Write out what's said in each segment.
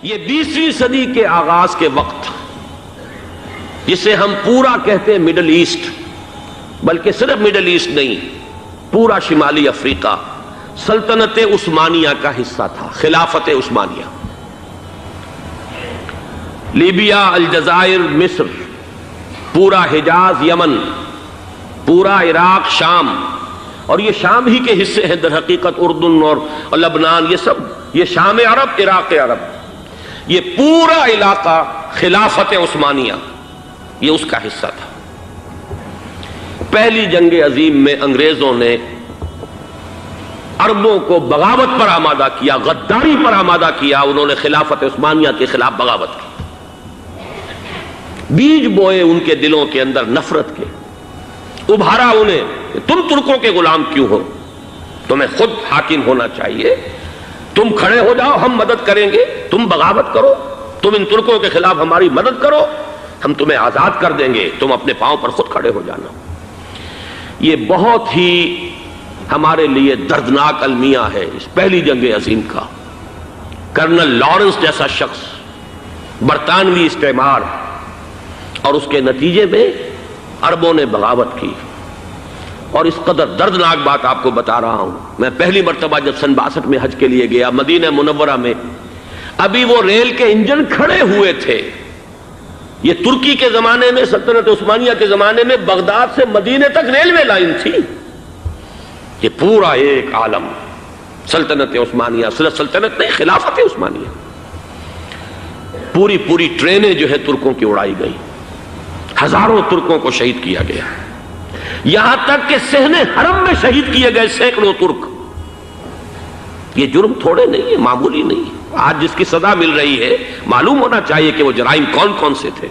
یہ 20ویں صدی کے آغاز کے وقت جسے ہم پورا کہتے ہیں مڈل ایسٹ، بلکہ صرف مڈل ایسٹ نہیں، پورا شمالی افریقہ سلطنت عثمانیہ کا حصہ تھا، خلافت عثمانیہ۔ لیبیا، الجزائر، مصر، پورا حجاز، یمن، پورا عراق، شام، اور یہ شام ہی کے حصے ہیں در حقیقت، اردن اور لبنان، یہ سب، یہ شام عرب، عراق عرب، یہ پورا علاقہ خلافت عثمانیہ یہ اس کا حصہ تھا۔ پہلی جنگ عظیم میں انگریزوں نے عربوں کو بغاوت پر آمادہ کیا، غداری پر آمادہ کیا، انہوں نے خلافت عثمانیہ کے خلاف بغاوت کی، بیج بوئے ان کے دلوں کے اندر نفرت کے، ابھارا انہیں کہ تم ترکوں کے غلام کیوں ہو، تمہیں خود حاکم ہونا چاہیے، تم کھڑے ہو جاؤ، ہم مدد کریں گے، تم بغاوت کرو، تم ان ترکوں کے خلاف ہماری مدد کرو، ہم تمہیں آزاد کر دیں گے، تم اپنے پاؤں پر خود کھڑے ہو جانا۔ یہ بہت ہی ہمارے لیے دردناک المیہ ہے اس پہلی جنگ عظیم کا۔ کرنل لارنس جیسا شخص، برطانوی استعمار، اور اس کے نتیجے میں عربوں نے بغاوت کی۔ اور اس قدر دردناک بات آپ کو بتا رہا ہوں، میں پہلی مرتبہ جب سن 62 میں حج کے لیے گیا مدینہ منورہ میں، ابھی وہ ریل کے انجن کھڑے ہوئے تھے۔ یہ ترکی کے زمانے میں، سلطنت عثمانیہ کے زمانے میں بغداد سے مدینے تک ریلوے لائن تھی۔ یہ پورا ایک عالم سلطنت عثمانیہ، صرف سلطنت نہیں، خلافت عثمانیہ، پوری ٹرینیں جو ہے ترکوں کی اڑائی گئی، ہزاروں ترکوں کو شہید کیا گیا، یہاں تک کہ صحن حرم میں شہید کیے گئے سینکڑوں ترک۔ یہ جرم تھوڑے نہیں ہے، معمولی نہیں ہے۔ آج جس کی سزا مل رہی ہے، معلوم ہونا چاہیے کہ وہ جرائم کون کون سے تھے۔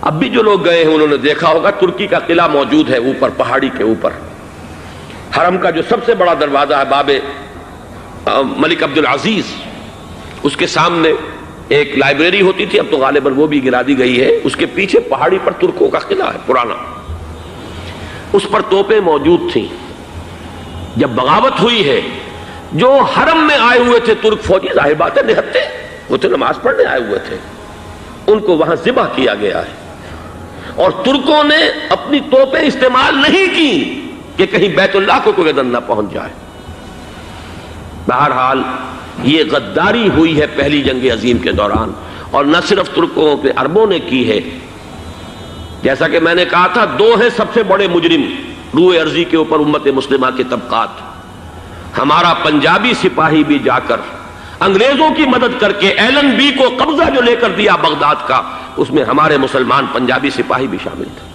اب بھی جو لوگ گئے ہیں انہوں نے دیکھا ہوگا، ترکی کا قلعہ موجود ہے اوپر پہاڑی کے اوپر، حرم کا جو سب سے بڑا دروازہ ہے باب ملک عبدالعزیز، اس کے سامنے ایک لائبریری ہوتی تھی، اب تو غالباً وہ بھی گرا دی گئی ہے، اس کے پیچھے پہاڑی پر ترکوں کا قلعہ ہے پرانا، اس پر توپیں موجود تھیں۔ جب بغاوت ہوئی ہے، جو حرم میں آئے ہوئے تھے ترک فوجی، ظاہر بات ہے نہتے، وہ تو نماز پڑھنے آئے ہوئے تھے، ان کو وہاں ذبح کیا گیا ہے، اور ترکوں نے اپنی توپیں استعمال نہیں کی کہ کہیں بیت اللہ کو کوئی گدن نہ پہنچ جائے۔ بہرحال یہ غداری ہوئی ہے پہلی جنگ عظیم کے دوران، اور نہ صرف ترکوں کے، عربوں نے کی ہے۔ جیسا کہ میں نے کہا تھا، دو ہیں سب سے بڑے مجرم روئے ارضی کے اوپر امت مسلمہ کے طبقات۔ ہمارا پنجابی سپاہی بھی جا کر انگریزوں کی مدد کر کے ایلن بی کو قبضہ جو لے کر دیا بغداد کا، اس میں ہمارے مسلمان پنجابی سپاہی بھی شامل تھے۔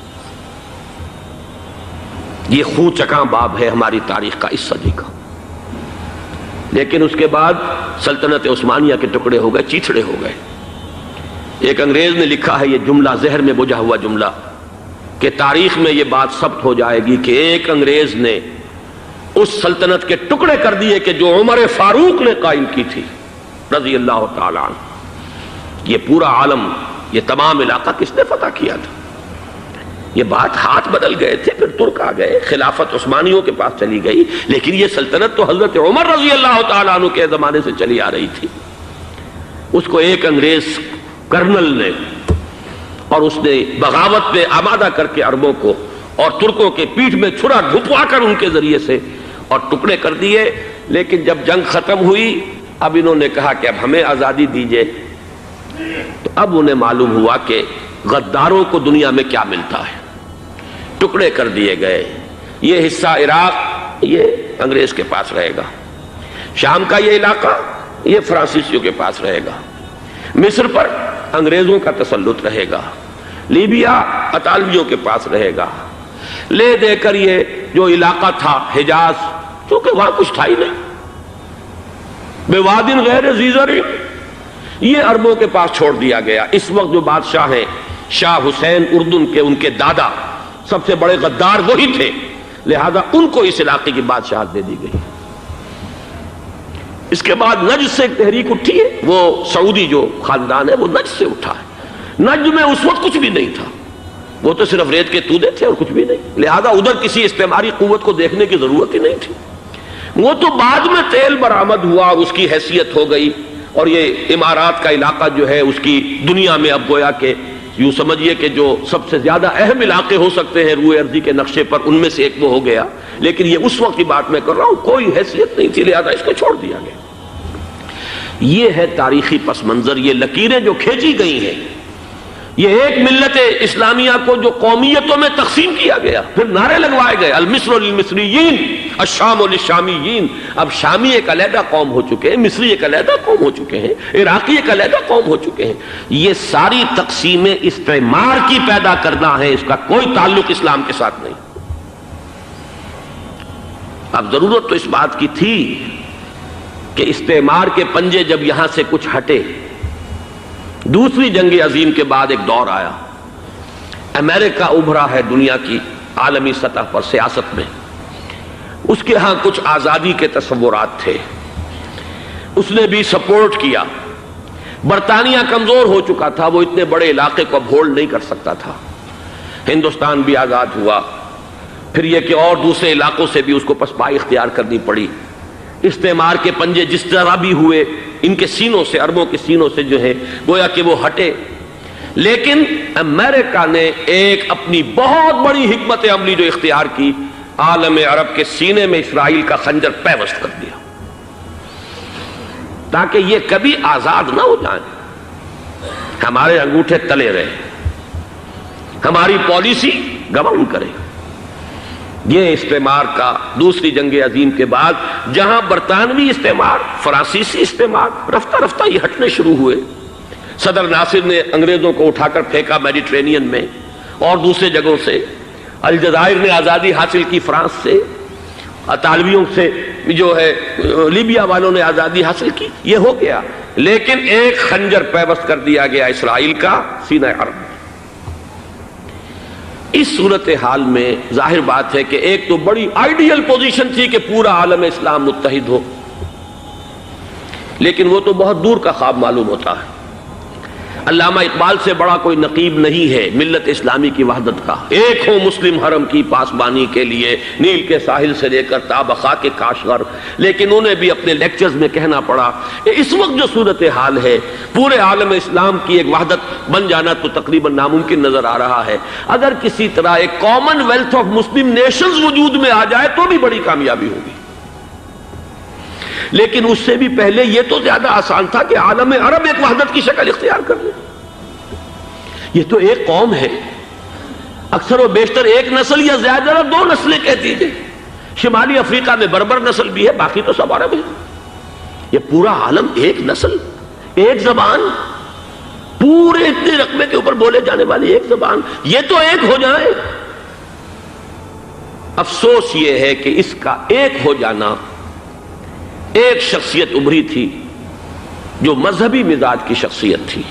یہ خون چکاں باب ہے ہماری تاریخ کا اس صدی کا۔ لیکن اس کے بعد سلطنت عثمانیہ کے ٹکڑے ہو گئے، چیتھڑے ہو گئے۔ ایک انگریز نے لکھا ہے یہ جملہ، زہر میں بجھا ہوا جملہ، کہ تاریخ میں یہ بات ثبت ہو جائے گی کہ ایک انگریز نے اس سلطنت کے ٹکڑے کر دیے کہ جو عمر فاروق نے قائم کی تھی رضی اللہ تعالیٰ عنہ۔ یہ پورا عالم، یہ تمام علاقہ کس نے فتح کیا تھا؟ یہ بات ہاتھ بدل گئے تھے، پھر ترک آ گئے، خلافت عثمانیوں کے پاس چلی گئی، لیکن یہ سلطنت تو حضرت عمر رضی اللہ تعالیٰ عنہ کے زمانے سے چلی آ رہی تھی۔ اس کو ایک انگریز کرنل نے، اور اس نے بغاوت پہ آمادہ کر کے عربوں کو اور ترکوں کے پیٹھ میں چھرا ڈھپوا کر ان کے ذریعے سے اور ٹکڑے کر دیے۔ لیکن جب جنگ ختم ہوئی، اب انہوں نے کہا کہ اب ہمیں آزادی دیجئے، تو اب انہیں معلوم ہوا کہ غداروں کو دنیا میں کیا ملتا ہے۔ ٹکڑے کر دیے گئے۔ یہ حصہ عراق یہ انگریز کے پاس رہے گا، شام کا یہ علاقہ یہ فرانسیسیوں کے پاس رہے گا، مصر پر انگریزوں کا تسلط رہے گا، لیبیا اطالویوں کے پاس رہے گا۔ لے دے کر یہ جو علاقہ تھا حجاز، چونکہ وہاں کچھ تھا ہی نہیں، بوادن غیر ذی زرع، یہ عربوں کے پاس چھوڑ دیا گیا۔ اس وقت جو بادشاہ ہیں شاہ حسین اردن کے، ان کے دادا سب سے بڑے غدار وہی تھے، لہذا ان کو اس علاقے کی بادشاہت دے دی گئی۔ اس کے بعد نجد سے ایک تحریک اٹھی ہے، وہ سعودی جو خاندان ہے وہ نجد سے اٹھا ہے۔ نجد میں اس وقت کچھ بھی نہیں تھا، وہ تو صرف ریت کے تودے تھے اور کچھ بھی نہیں، لہذا ادھر کسی استعماری قوت کو دیکھنے کی ضرورت ہی نہیں تھی۔ وہ تو بعد میں تیل برآمد ہوا اور اس کی حیثیت ہو گئی، اور یہ امارات کا علاقہ جو ہے اس کی دنیا میں اب گویا کہ یوں سمجھیے کہ جو سب سے زیادہ اہم علاقے ہو سکتے ہیں روئے ارضی کے نقشے پر، ان میں سے ایک وہ ہو گیا، لیکن یہ اس وقت کی بات میں کر رہا ہوں، کوئی حیثیت نہیں تھی، لہذا اس کو چھوڑ دیا گیا۔ یہ ہے تاریخی پس منظر، یہ لکیریں جو کھینچی گئی ہیں، یہ ایک ملت اسلامیہ کو جو قومیتوں میں تقسیم کیا گیا، پھر نعرے لگوائے گئے المصر للمصریین الشام للشامیین۔ اب شامی ایک علیحدہ قوم ہو چکے ہیں، مصری ایک علیحدہ قوم ہو چکے ہیں، عراقی ایک علیحدہ قوم ہو چکے ہیں۔ یہ ساری تقسیمیں استعمار کی پیدا کرنا ہے، اس کا کوئی تعلق اسلام کے ساتھ نہیں۔ اب ضرورت تو اس بات کی تھی کہ استعمار کے پنجے جب یہاں سے کچھ ہٹے، دوسری جنگ عظیم کے بعد ایک دور آیا، امریکہ ابھرا ہے دنیا کی عالمی سطح پر سیاست میں، اس کے ہاں کچھ آزادی کے تصورات تھے، اس نے بھی سپورٹ کیا۔ برطانیہ کمزور ہو چکا تھا، وہ اتنے بڑے علاقے کو اب ہولڈ نہیں کر سکتا تھا۔ ہندوستان بھی آزاد ہوا، پھر یہ کہ اور دوسرے علاقوں سے بھی اس کو پسپائی اختیار کرنی پڑی۔ استعمار کے پنجے جس طرح بھی ہوئے، ان کے سینوں سے، عربوں کے سینوں سے جو ہے گویا کہ وہ ہٹے، لیکن امریکہ نے ایک اپنی بہت بڑی حکمت عملی جو اختیار کی، عالم عرب کے سینے میں اسرائیل کا خنجر پیوست کر دیا، تاکہ یہ کبھی آزاد نہ ہو جائیں، ہمارے انگوٹھے تلے رہے، ہماری پالیسی گورن کرے۔ یہ استعمار کا دوسری جنگ عظیم کے بعد، جہاں برطانوی استعمار، فرانسیسی استعمار رفتہ رفتہ یہ ہٹنے شروع ہوئے۔ صدر ناصر نے انگریزوں کو اٹھا کر پھینکا میڈیٹرینین میں اور دوسرے جگہوں سے، الجزائر نے آزادی حاصل کی فرانس سے، اطالویوں سے جو ہے لیبیا والوں نے آزادی حاصل کی، یہ ہو گیا، لیکن ایک خنجر پیوست کر دیا گیا اسرائیل کا سینہ عرب میں۔ اس صورتحال میں ظاہر بات ہے کہ ایک تو بڑی آئیڈیل پوزیشن تھی کہ پورا عالم اسلام متحد ہو، لیکن وہ تو بہت دور کا خواب معلوم ہوتا ہے۔ علامہ اقبال سے بڑا کوئی نقیب نہیں ہے ملت اسلامی کی وحدت کا۔ ایک ہو مسلم حرم کی پاسبانی کے لیے، نیل کے ساحل سے لے کر تا بخاک کاشغر، لیکن انہیں بھی اپنے لیکچرز میں کہنا پڑا کہ اس وقت جو صورتحال ہے، پورے عالم اسلام کی ایک وحدت بن جانا تو تقریباً ناممکن نظر آ رہا ہے۔ اگر کسی طرح ایک common wealth of Muslim nations وجود میں آ جائے تو بھی بڑی کامیابی ہوگی، لیکن اس سے بھی پہلے یہ تو زیادہ آسان تھا کہ عالم عرب ایک وحدت کی شکل اختیار کر لے۔ یہ تو ایک قوم ہے، اکثر و بیشتر ایک نسل یا زیادہ دو نسلیں کہہ دیجئے، شمالی افریقہ میں بربر نسل بھی ہے، باقی تو سب عرب ہیں۔ یہ پورا عالم ایک نسل، ایک زبان، پورے اتنے رقبے کے اوپر بولے جانے والی ایک زبان، یہ تو ایک ہو جائے۔ افسوس یہ ہے کہ اس کا ایک ہو جانا، ایک شخصیت ابھری تھی جو مذہبی مزاج کی شخصیت تھی،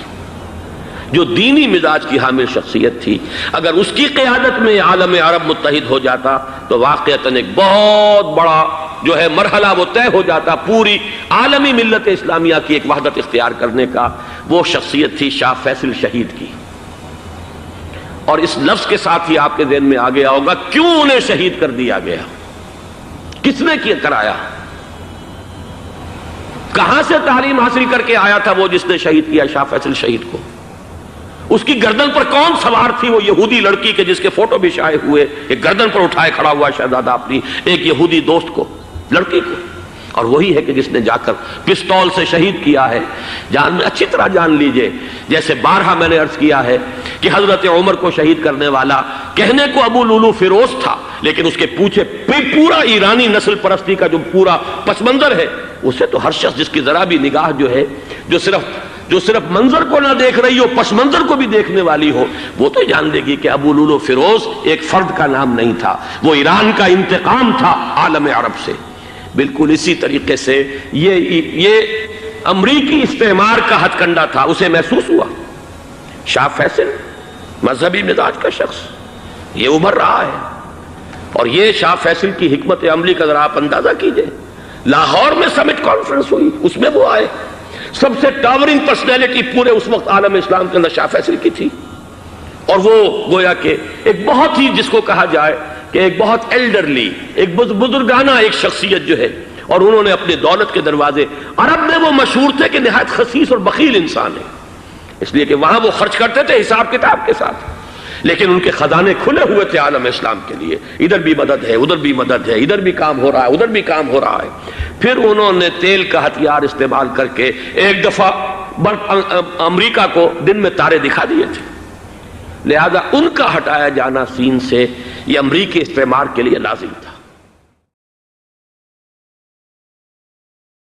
جو دینی مزاج کی حامل شخصیت تھی، اگر اس کی قیادت میں عالم عرب متحد ہو جاتا تو واقعتاً ایک بہت بڑا جو ہے مرحلہ وہ طے ہو جاتا پوری عالمی ملت اسلامیہ کی ایک وحدت اختیار کرنے کا۔ وہ شخصیت تھی شاہ فیصل شہید کی، اور اس لفظ کے ساتھ ہی آپ کے ذہن میں آ گیا ہوگا کیوں انہیں شہید کر دیا گیا، کس نے کیا کرایا، کہاں سے تعلیم حاصل کر کے آیا تھا وہ جس نے شہید کیا شاہ فیصل شہید کو، اس کی گردن پر کون سوار تھی، وہ یہودی لڑکی کے جس کے فوٹو بھی شائع ہوئے، ایک گردن پر اٹھائے کھڑا ہوا شہزادہ اپنی ایک یہودی دوست کو، لڑکی کو، اور وہی ہے کہ جس نے جا کر پستول سے شہید کیا ہے۔ اچھی طرح جان لیجئے، جیسے بارہا میں نے عرض کیا ہے کہ حضرت عمر کو شہید کرنے والا کہنے کو ابو لولو فیروز تھا، لیکن اس کے پیچھے پورا ایرانی نسل پرستی کا جو پورا پس منظر ہے، اسے تو ہر شخص جس کی ذرا بھی نگاہ جو ہے جو صرف منظر کو نہ دیکھ رہی ہو، پس منظر کو بھی دیکھنے والی ہو، وہ تو جان لے گی کہ ابو لولو فیروز ایک فرد کا نام نہیں تھا، وہ ایران کا انتقام تھا عالم عرب سے۔ بالکل اسی طریقے سے یہ امریکی استعمار کا ہتھ کنڈا تھا، اسے محسوس ہوا۔ شاہ فیصل مذہبی مزاج کا شخص یہ ابھر رہا ہے، اور یہ شاہ فیصل کی حکمت عملی کا ذرا آپ اندازہ کیجئے۔ لاہور میں سمٹ کانفرنس ہوئی، اس میں وہ آئے، سب سے ٹاورنگ پرسنالٹی پورے اس وقت عالم اسلام کے اندر شاہ فیصل کی تھی، اور وہ گویا کہ ایک بہت ہی جس کو کہا جائے کہ ایک بہت ایلڈرلی، ایک بزرگانہ ایک شخصیت جو ہے، اور انہوں نے اپنی دولت کے دروازے، عرب میں وہ مشہور تھے کہ نہایت خسیس اور بخیل انسان ہے، اس لیے کہ وہاں وہ خرچ کرتے تھے حساب کتاب کے ساتھ، لیکن ان کے خزانے کھلے ہوئے تھے عالم اسلام کے لیے، ادھر بھی مدد ہے، ادھر بھی مدد ہے، ادھر بھی کام ہو رہا ہے، ادھر بھی کام ہو رہا ہے۔ پھر انہوں نے تیل کا ہتھیار استعمال کر کے ایک دفعہ امریکہ کو دن میں تارے دکھا دیے تھے، لہذا ان کا ہٹایا جانا سین سے یہ امریکی استعمار کے لیے لازم تھا۔